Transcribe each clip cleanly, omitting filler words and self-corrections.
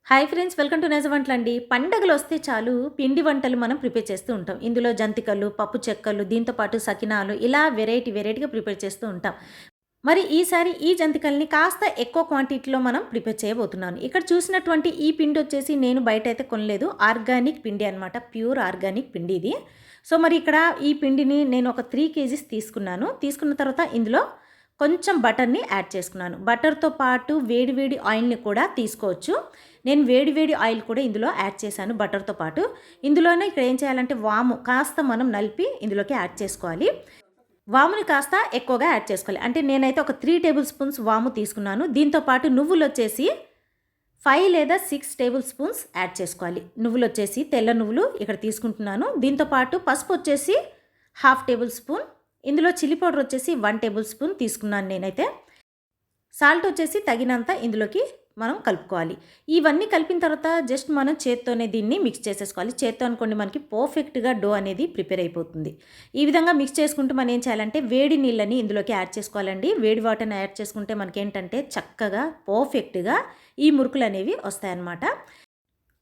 Hi friends, welcome to నైజ వంటలండి. పండగలు వస్తే చాలు పిండి వంటలు మనం ప్రిపేర్ చేస్తూ ఉంటాం. ఇందులో జంతికలు, పప్పు చెక్కలు, దీంతో పాటు సకినాలు ఇలా వెరైటీగా ప్రిపేర్ చేస్తూ ఉంటాం. మరి ఈసారి ఈ జంతికల్ని కాస్త ఎక్కువ క్వాంటిటీలో మనం ప్రిపేర్ చేయబోతున్నాను. ఇక్కడ చూసినటువంటి ఈ పిండి వచ్చేసి నేను బయట అయితే కొనలేదు. ఆర్గానిక్ పిండి అనమాట. ప్యూర్ ఆర్గానిక్ పిండి ఇది. సో మరి ఇక్కడ ఈ పిండిని నేను ఒక 3 కేజీస్ తీసుకున్నాను. తీసుకున్న తర్వాత ఇందులో కొంచెం బటర్ని యాడ్ చేసుకున్నాను. బటర్తో పాటు వేడి ఆయిల్ని కూడా తీసుకోవచ్చు. నేను వేడి ఆయిల్ కూడా ఇందులో యాడ్ చేశాను బటర్తో పాటు. ఇందులోనే ఇక్కడ ఏం చేయాలంటే వాము కాస్త మనం నలిపి ఇందులోకి యాడ్ చేసుకోవాలి. వాముని కాస్త ఎక్కువగా యాడ్ చేసుకోవాలి. అంటే నేనైతే ఒక 3 టేబుల్ స్పూన్స్ వాము తీసుకున్నాను. దీంతో పాటు నువ్వులు వచ్చేసి 5 లేదా 6 టేబుల్ స్పూన్స్ యాడ్ చేసుకోవాలి. నువ్వులు వచ్చేసి తెల్ల నువ్వులు ఇక్కడ తీసుకుంటున్నాను. దీంతో పాటు పసుపు వచ్చేసి 1/2 టేబుల్ స్పూన్, ఇందులో చిల్లీ పౌడర్ వచ్చేసి 1 టేబుల్ స్పూన్ తీసుకున్నాను నేనైతే. సాల్ట్ వచ్చేసి తగినంత ఇందులోకి మనం కలుపుకోవాలి. ఇవన్నీ కలిపిన తర్వాత జస్ట్ మనం చేత్తోనే దీన్ని మిక్స్ చేసేసుకోవాలి. చేత్తో అనుకోండి మనకి పర్ఫెక్ట్గా డో అనేది ప్రిపేర్ అయిపోతుంది. ఈ విధంగా మిక్స్ చేసుకుంటూ మనం ఏం చేయాలంటే వేడి నీళ్ళని ఇందులోకి యాడ్ చేసుకోవాలండి. వేడి వాటర్ని యాడ్ చేసుకుంటే మనకేంటంటే చక్కగా పర్ఫెక్ట్గా ఈ మురుకులు అనేవి వస్తాయన్నమాట.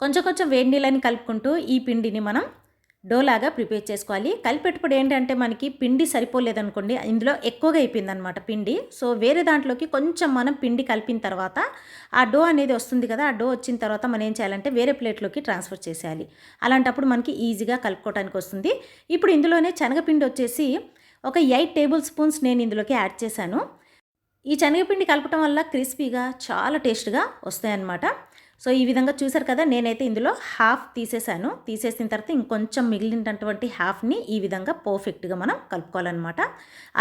కొంచెం వేడి నీళ్ళని కలుపుకుంటూ ఈ పిండిని మనం డోలాగా ప్రిపేర్ చేసుకోవాలి. కలిపేటప్పుడు ఏంటంటే మనకి పిండి సరిపోలేదనుకోండి, ఇందులో ఎక్కువగా అయిపోయిందనమాట పిండి. సో వేరే దాంట్లోకి కొంచెం మనం పిండి కలిపిన తర్వాత ఆ డో అనేది వస్తుంది కదా, ఆ డో వచ్చిన తర్వాత మనం ఏం చేయాలంటే వేరే ప్లేట్లోకి ట్రాన్స్ఫర్ చేసేయాలి. అలాంటప్పుడు మనకి ఈజీగా కలుపుకోవడానికి వస్తుంది. ఇప్పుడు ఇందులోనే శనగపిండి వచ్చేసి ఒక 8 టేబుల్ స్పూన్స్ నేను ఇందులోకి యాడ్ చేశాను. ఈ శనగపిండి కలపటం వల్ల క్రిస్పీగా చాలా టేస్ట్గా వస్తాయన్నమాట. సో ఈ విధంగా చూసారు కదా, నేనైతే ఇందులో హాఫ్ తీసేసాను. తీసేసిన తర్వాత ఇంకొంచెం మిగిలినటువంటి హాఫ్ని ఈ విధంగా పర్ఫెక్ట్గా మనం కలుపుకోవాలన్నమాట.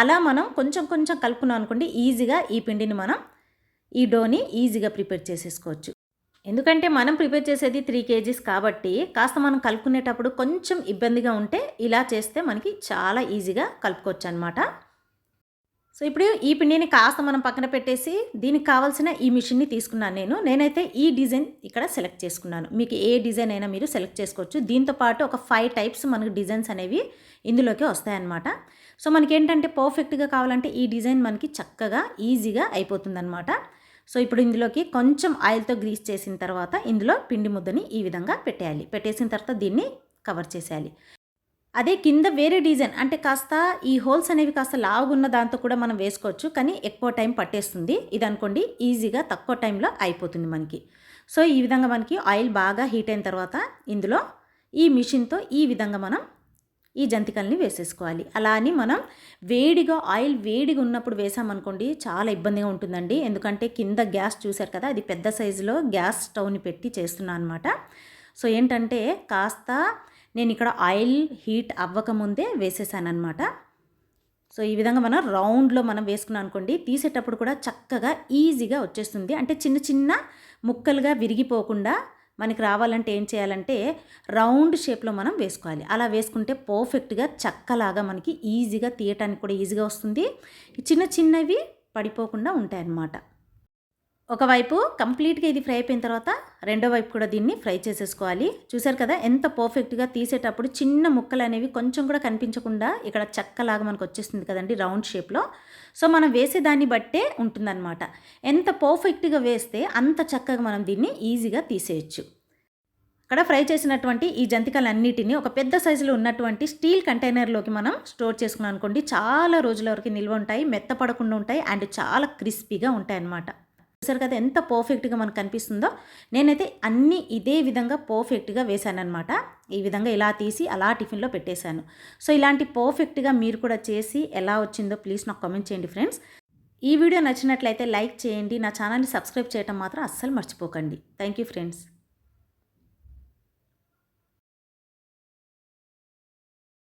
అలా మనం కొంచెం కలుపుకున్నాం అనుకోండి, ఈజీగా ఈ పిండిని మనం ఈ డోని ఈజీగా ప్రిపేర్ చేసేసుకోవచ్చు. ఎందుకంటే మనం ప్రిపేర్ చేసేది 3 కేజీస్ కాబట్టి కాస్త మనం కలుపుకునేటప్పుడు కొంచెం ఇబ్బందిగా ఉంటే ఇలా చేస్తే మనకి చాలా ఈజీగా కలుపుకోవచ్చు అనమాట. సో ఇప్పుడు ఈ పిండిని కాస్త మనం పక్కన పెట్టేసి దీనికి కావాల్సిన ఈ మిషన్ని తీసుకున్నాను నేనైతే ఈ డిజైన్ ఇక్కడ సెలెక్ట్ చేసుకున్నాను. మీకు ఏ డిజైన్ అయినా మీరు సెలెక్ట్ చేసుకోవచ్చు. దీంతో పాటు ఒక 5 టైప్స్ మనకు డిజైన్స్ అనేవి ఇందులోకి వస్తాయన్నమాట. సో మనకి ఏంటంటే పర్ఫెక్ట్గా కావాలంటే ఈ డిజైన్ మనకి చక్కగా ఈజీగా అయిపోతుందన్నమాట. సో ఇప్పుడు ఇందులోకి కొంచెం ఆయిల్తో గ్రీస్ చేసిన తర్వాత ఇందులో పిండి ముద్దని ఈ విధంగా పెట్టేయాలి. పెట్టేసిన తర్వాత దీన్ని కవర్ చేసేయాలి. అదే కింద వేరే డిజైన్ అంటే కాస్త ఈ హోల్స్ అనేవి కాస్త లావుగున్న దాంతో కూడా మనం వేసుకోవచ్చు, కానీ ఎక్కువ టైం పట్టేస్తుంది. ఇది అనుకోండి ఈజీగా తక్కువ టైంలో అయిపోతుంది మనకి. సో ఈ విధంగా మనకి ఆయిల్ బాగా హీట్ అయిన తర్వాత ఇందులో ఈ మిషన్తో ఈ విధంగా మనం ఈ జంతికల్ని వేసేసుకోవాలి. అలా అని మనం ఆయిల్ వేడిగా ఉన్నప్పుడు వేసామనుకోండి చాలా ఇబ్బందిగా ఉంటుందండి. ఎందుకంటే కింద గ్యాస్ చూసారు కదా, అది పెద్ద సైజులో గ్యాస్ స్టవ్ని పెట్టి చేస్తున్నాను అనమాట. సో ఏంటంటే కాస్త నేను ఇక్కడ ఆయిల్ హీట్ అవ్వకముందే వేసేసాను అనమాట. సో ఈ విధంగా మనం రౌండ్లో మనం వేసుకున్నాం అనుకోండి, తీసేటప్పుడు కూడా చక్కగా ఈజీగా వచ్చేస్తుంది. అంటే చిన్న ముక్కలుగా విరిగిపోకుండా మనకి రావాలంటే ఏం చేయాలంటే రౌండ్ షేప్లో మనం వేసుకోవాలి. అలా వేసుకుంటే పర్ఫెక్ట్గా చెక్కలాగా మనకి ఈజీగా తీయటానికి కూడా ఈజీగా వస్తుంది. చిన్నవి పడిపోకుండా ఉంటాయన్నమాట. ఒకవైపు కంప్లీట్గా ఇది ఫ్రై అయిపోయిన తర్వాత రెండో వైపు కూడా దీన్ని ఫ్రై చేసేసుకోవాలి. చూసారు కదా ఎంత పర్ఫెక్ట్గా తీసేటప్పుడు చిన్న ముక్కలు అనేవి కొంచెం కూడా కనిపించకుండా ఇక్కడ చెక్కలాగా మనకు వచ్చేస్తుంది కదండి రౌండ్ షేప్లో. సో మనం వేసే దాన్ని బట్టే ఉంటుందన్నమాట. ఎంత పర్ఫెక్ట్గా వేస్తే అంత చక్కగా మనం దీన్ని ఈజీగా తీసేయచ్చు. ఇక్కడ ఫ్రై చేసినటువంటి ఈ జంతికలన్నిటిని ఒక పెద్ద సైజులో ఉన్నటువంటి స్టీల్ కంటైనర్లోకి మనం స్టోర్ చేసుకున్నాం అనుకోండి, చాలా రోజుల వరకు నిల్వ ఉంటాయి, మెత్తపడకుండా ఉంటాయి అండ్ చాలా క్రిస్పీగా ఉంటాయి అన్నమాట. చూసారు కదా ఎంత పర్ఫెక్ట్గా మనకు కనిపిస్తుందో. నేనైతే అన్నీ ఇదే విధంగా పర్ఫెక్ట్గా వేశానన్నమాట. ఈ విధంగా ఇలా తీసి అలా టిఫిన్లో పెట్టేశాను. సో ఇలాంటి పర్ఫెక్ట్గా మీరు కూడా చేసి ఎలా వచ్చిందో ప్లీజ్ నాకు కామెంట్ చేయండి ఫ్రెండ్స్. ఈ వీడియో నచ్చినట్లయితే లైక్ చేయండి. నా ఛానల్ని సబ్స్క్రైబ్ చేయడం మాత్రం అస్సలు మర్చిపోకండి. Thank you friends.